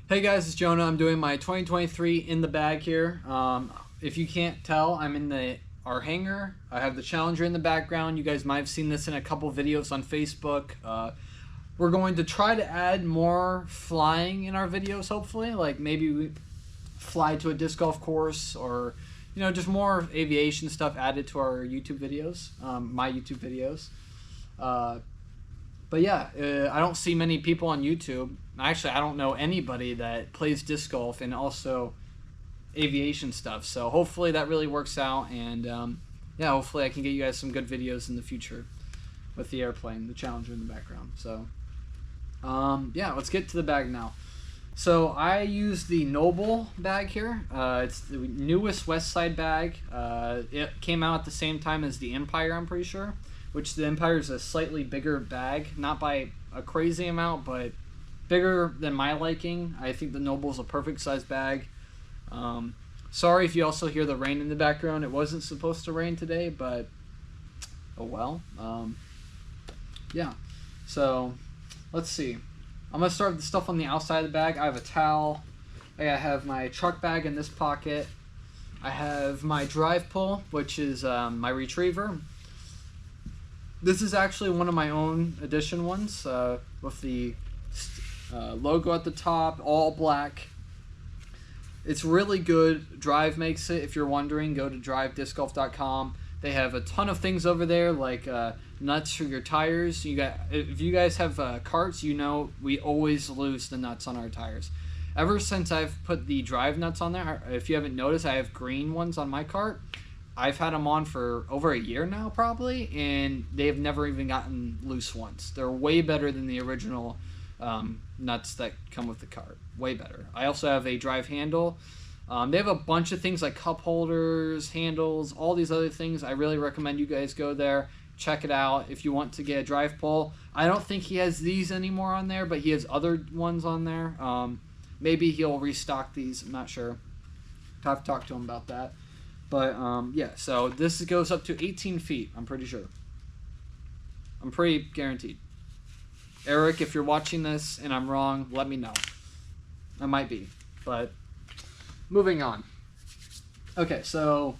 Hey guys, it's Jonah. I'm doing my 2023 in the bag here. If you can't tell, I'm in our hangar. I have the Challenger in the background. You guys might have seen this in a couple videos on Facebook. We're going to try to add more flying in our videos, hopefully. Like maybe we fly to a disc golf course, or just more aviation stuff added to our YouTube videos, my YouTube videos. But yeah, I don't see many people on YouTube. Actually, I don't know anybody that plays disc golf and also aviation stuff. So hopefully that really works out, and yeah, hopefully I can get you guys some good videos in the future with the airplane, the Challenger in the background. So yeah, let's get to the bag now. So I use the Noble bag here. It's the newest Westside bag. It came out at the same time as the Empire, I'm pretty sure. Which the Empire is a slightly bigger bag, not by a crazy amount, but bigger than my liking. I think the Noble is a perfect size bag. Sorry if you also hear the rain in the background. It wasn't supposed to rain today, but oh well. Yeah, so let's see. I'm going to start with the stuff on the outside of the bag. I have a towel. I have my truck bag in this pocket. I have my drive pull, which is my retriever. This is actually one of my own edition ones with the logo at the top, all black. It's really good. Drive makes it. If you're wondering, go to drivediscgolf.com. They have a ton of things over there, like nuts for your tires. If you guys have carts, we always lose the nuts on our tires. Ever since I've put the drive nuts on there, if you haven't noticed, I have green ones on my cart. I've had them on for over a year now, probably, and they have never even gotten loose once. They're way better than the original nuts that come with the cart. Way better. I also have a drive handle. They have a bunch of things like cup holders, handles, all these other things. I really recommend you guys go there, check it out if you want to get a drive pull. I don't think he has these anymore on there, but he has other ones on there. Maybe he'll restock these. I'm not sure. I have to talk to him about that. But yeah, so this goes up to 18 feet, I'm pretty sure. I'm pretty guaranteed. Eric, if you're watching this and I'm wrong, let me know. I might be, but moving on. Okay, so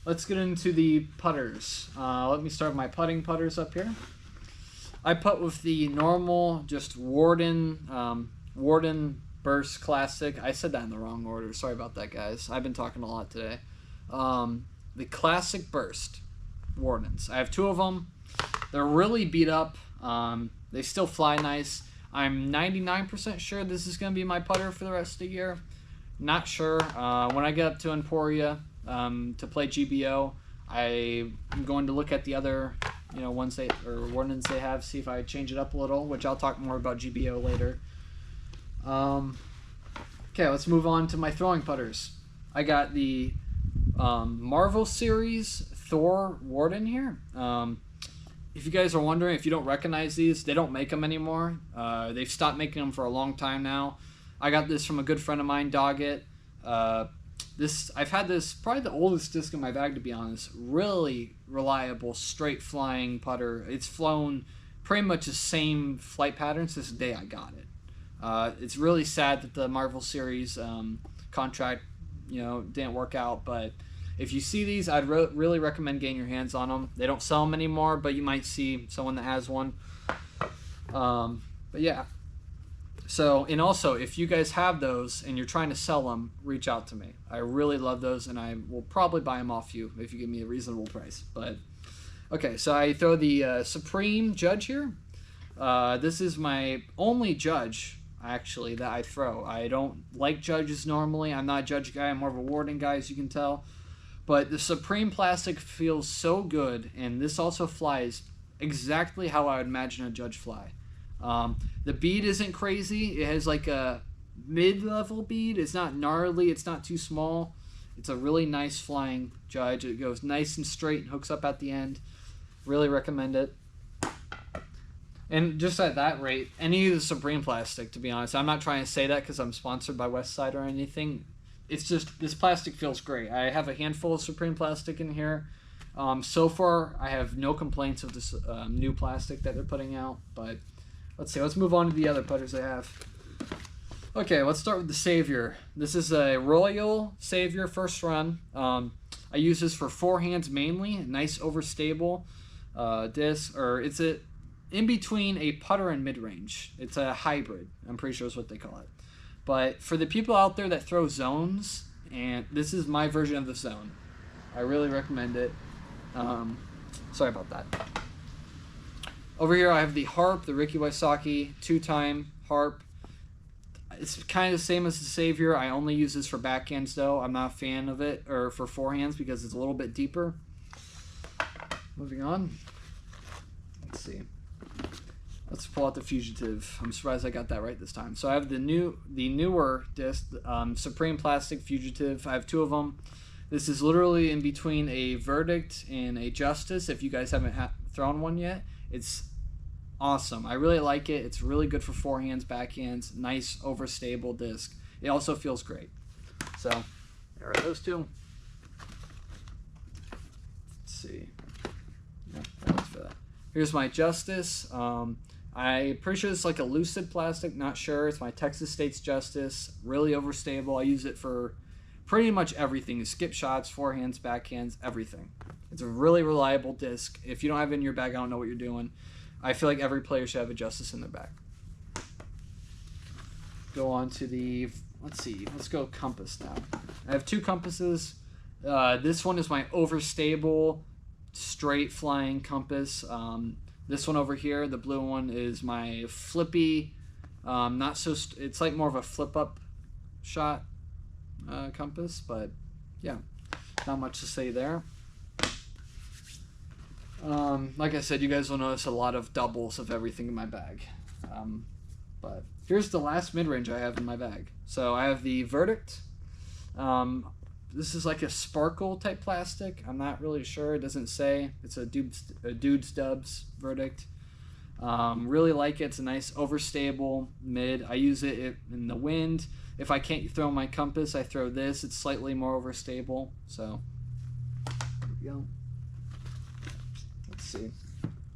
let's get into the putters. Let me start with my putting putters up here. I putt with the normal, just Warden Burst Classic. I said that in the wrong order. Sorry about that, guys. I've been talking a lot today. The Classic Burst Wardens. I have two of them. They're really beat up. They still fly nice. I'm 99% sure this is going to be my putter for the rest of the year. Not sure. When I get up to Emporia to play GBO, I'm going to look at the other Wardens they have, see if I change it up a little, which I'll talk more about GBO later. Okay, let's move on to my throwing putters. I got the Marvel series Thor Warden here. If you guys are wondering, if you don't recognize these, they don't make them anymore. They've stopped making them for a long time now. I got this from a good friend of mine, Doggett. I've had this, probably the oldest disc in my bag, to be honest. Really reliable, straight flying putter. It's flown pretty much the same flight patterns since the day I got it. It's really sad that the Marvel series contract didn't work out, but if you see these, I'd really recommend getting your hands on them. They don't sell them anymore, but you might see someone that has one. But yeah. So, and also, if you guys have those and you're trying to sell them, reach out to me. I really love those, and I will probably buy them off you if you give me a reasonable price. But okay, so I throw the Supreme Judge here. This is my only Judge, actually, that I throw. I don't like Judges normally. I'm not a Judge guy. I'm more of a Warden guy, as you can tell. But the Supreme plastic feels so good, and this also flies exactly how I would imagine a Judge fly. The bead isn't crazy. It has like a mid-level bead. It's not gnarly. It's not too small. It's a really nice flying Judge. It goes nice and straight and hooks up at the end. Really recommend it. And just at that rate, any of the Supreme plastic, to be honest, I'm not trying to say that because I'm sponsored by Westside or anything. It's just, this plastic feels great. I have a handful of Supreme plastic in here. So far, I have no complaints of this new plastic that they're putting out. But let's see, let's move on to the other putters I have. Okay, let's start with the Savior. This is a Royal Savior first run. I use this for forehands mainly. Nice overstable disc, or it's a in between a putter and mid-range. It's a hybrid. I'm pretty sure is what they call it. But for the people out there that throw zones, and this is my version of the zone, I really recommend it. Sorry about that. Over here I have the Harp, the Ricky Wysocki 2-time Harp. It's kind of the same as the Savior. I only use this for backhands though. I'm not a fan of it, or for forehands, because it's a little bit deeper. Moving on. Let's see. Let's pull out the Fugitive. I'm surprised I got that right this time. So I have the newer disc, Supreme Plastic Fugitive. I have 2 of them. This is literally in between a Verdict and a Justice. If you guys haven't thrown one yet, it's awesome. I really like it. It's really good for forehands, backhands. Nice overstable disc. It also feels great. So there are those 2. Let's see. Yeah, that was for that. Here's my Justice. I'm pretty sure it's like a lucid plastic, not sure. It's my Texas State's Justice. Really overstable. I use it for pretty much everything. Skip shots, forehands, backhands, everything. It's a really reliable disc. If you don't have it in your bag, I don't know what you're doing. I feel like every player should have a Justice in their bag. Go on to the, let's see, let's go compass now. I have 2 compasses. This one is my overstable, straight flying compass. This one over here, the blue one, is my flippy, not so, it's like more of a flip up shot compass, but yeah, not much to say there. Like I said, you guys will notice a lot of doubles of everything in my bag. But here's the last mid-range I have in my bag. So I have the Verdict. This is like a sparkle type plastic. I'm not really sure. It doesn't say. It's a Dude's Dubs Verdict. Really like it. It's a nice overstable mid. I use it in the wind. If I can't throw my compass, I throw this. It's slightly more overstable. So there we go. Let's see.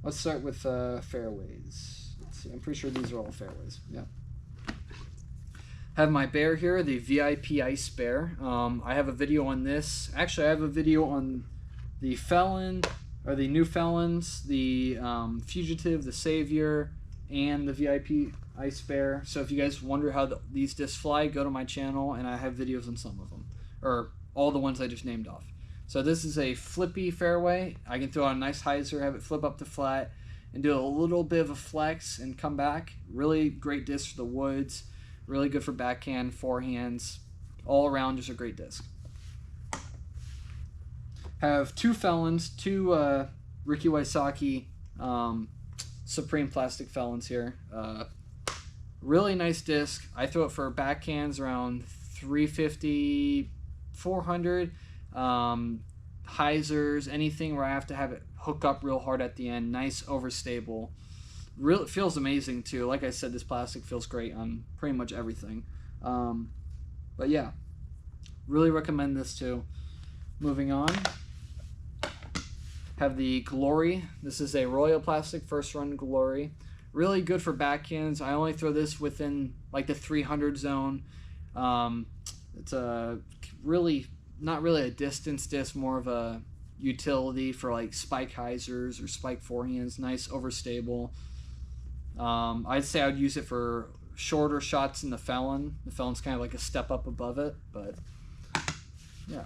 Let's start with Fairways. Let's see. I'm pretty sure these are all Fairways. Yeah. Have my bear here, the VIP Ice Bear. I have a video on this. Actually, I have a video on the Felon, or the new Felons, the Fugitive, the Savior, and the VIP Ice Bear. So if you guys wonder how these discs fly, go to my channel, and I have videos on some of them, or all the ones I just named off. So this is a flippy fairway. I can throw on a nice hyzer, have it flip up to flat, and do a little bit of a flex and come back. Really great disc for the woods. Really good for backhand, forehands, all around, just a great disc. Have 2 Felons, 2 Ricky Wysocki Supreme Plastic Felons here. Really nice disc. I throw it for backhands around 350, 400. Hyzers, anything where I have to have it hook up real hard at the end. Nice overstable. It feels amazing too. Like I said, this plastic feels great on pretty much everything. But yeah, really recommend this too. Moving on, have the Glory. This is a Royal Plastic first run Glory. Really good for backhands. I only throw this within like the 300 zone. It's a really, not really a distance disc, more of a utility for like spike hyzers or spike forehands. Nice overstable. I'd say I would use it for shorter shots in the Felon. The Felon's kind of like a step up above it, but yeah.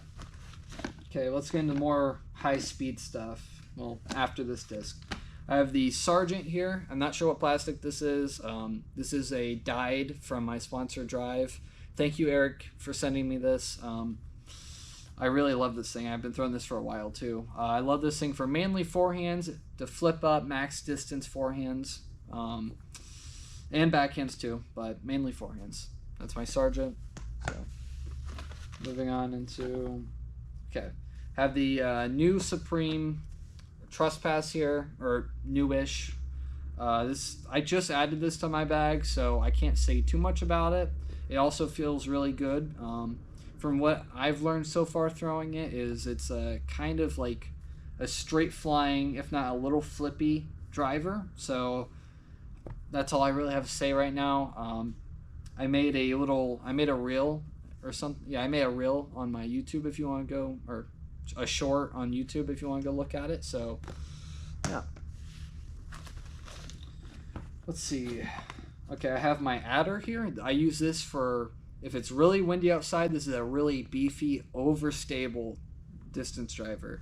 Okay, let's get into more high-speed stuff. Well, after this disc. I have the Sergeant here. I'm not sure what plastic this is. This is a dyed from my sponsor, Drive. Thank you, Eric, for sending me this. I really love this thing. I've been throwing this for a while, too. I love this thing for mainly forehands, to flip up, max distance forehands. And backhands too, but mainly forehands. That's my Sergeant. So, moving on into, okay, have the new Supreme Trespass here, or newish. I just added this to my bag, so I can't say too much about it. It also feels really good. From what I've learned so far throwing it, is it's a kind of like a straight flying, if not a little flippy driver. So that's all I really have to say right now. I made a reel or something. Yeah, I made a reel on my YouTube if you want to go, or a short on YouTube if you want to go look at it. So, yeah. Let's see. Okay, I have my adder here. I use this for if it's really windy outside. This is a really beefy, overstable distance driver.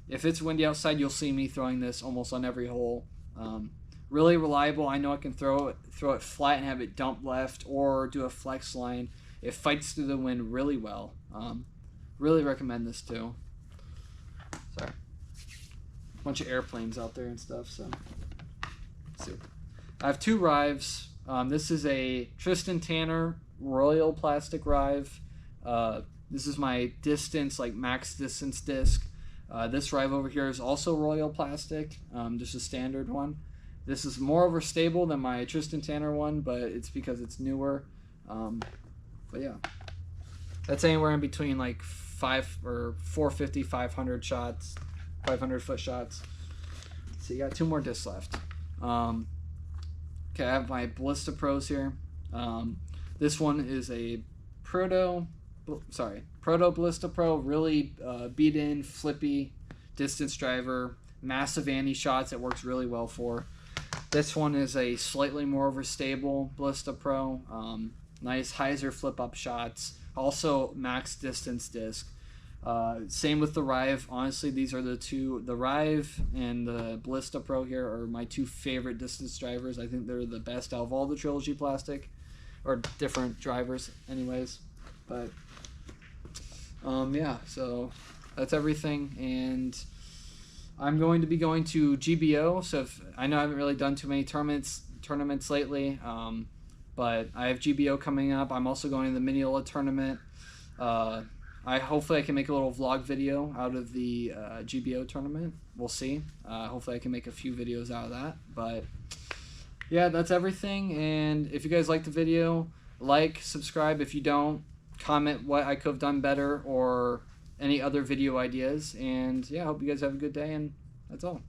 If it's windy outside, you'll see me throwing this almost on every hole. Really reliable. I know I can throw it flat and have it dump left, or do a flex line. It fights through the wind really well. Really recommend this too. Sorry, bunch of airplanes out there and stuff. So, let's see. I have 2 Rives. This is a Tristan Tanner Royal plastic Rive. This is my distance, like max distance disc. This Rive over here is also Royal plastic, just a standard one. This is more overstable than my Tristan Tanner one, but it's because it's newer. But yeah, that's anywhere in between like 450, 500 shots, 500 foot shots. So you got 2 more discs left. Okay, I have my Ballista Pros here. This one is a Proto Ballista Pro, really beat-in, flippy distance driver, massive anti-shots it works really well for. This one is a slightly more overstable Ballista Pro, nice hyzer flip-up shots, also max distance disc. Same with the Rive. Honestly, these are the Rive and the Ballista Pro here are my 2 favorite distance drivers. I think they're the best out of all the Trilogy plastic, or different drivers anyways. But yeah, so that's everything, and I'm going to be going to GBO. So I know I haven't really done too many tournaments lately, but I have GBO coming up. I'm also going to the Mineola tournament. Hopefully I can make a little vlog video out of the GBO tournament. We'll see. Hopefully I can make a few videos out of that. But yeah, that's everything. And if you guys like the video, like, subscribe. If you don't, comment what I could have done better or any other video ideas. And yeah, I hope you guys have a good day, and that's all.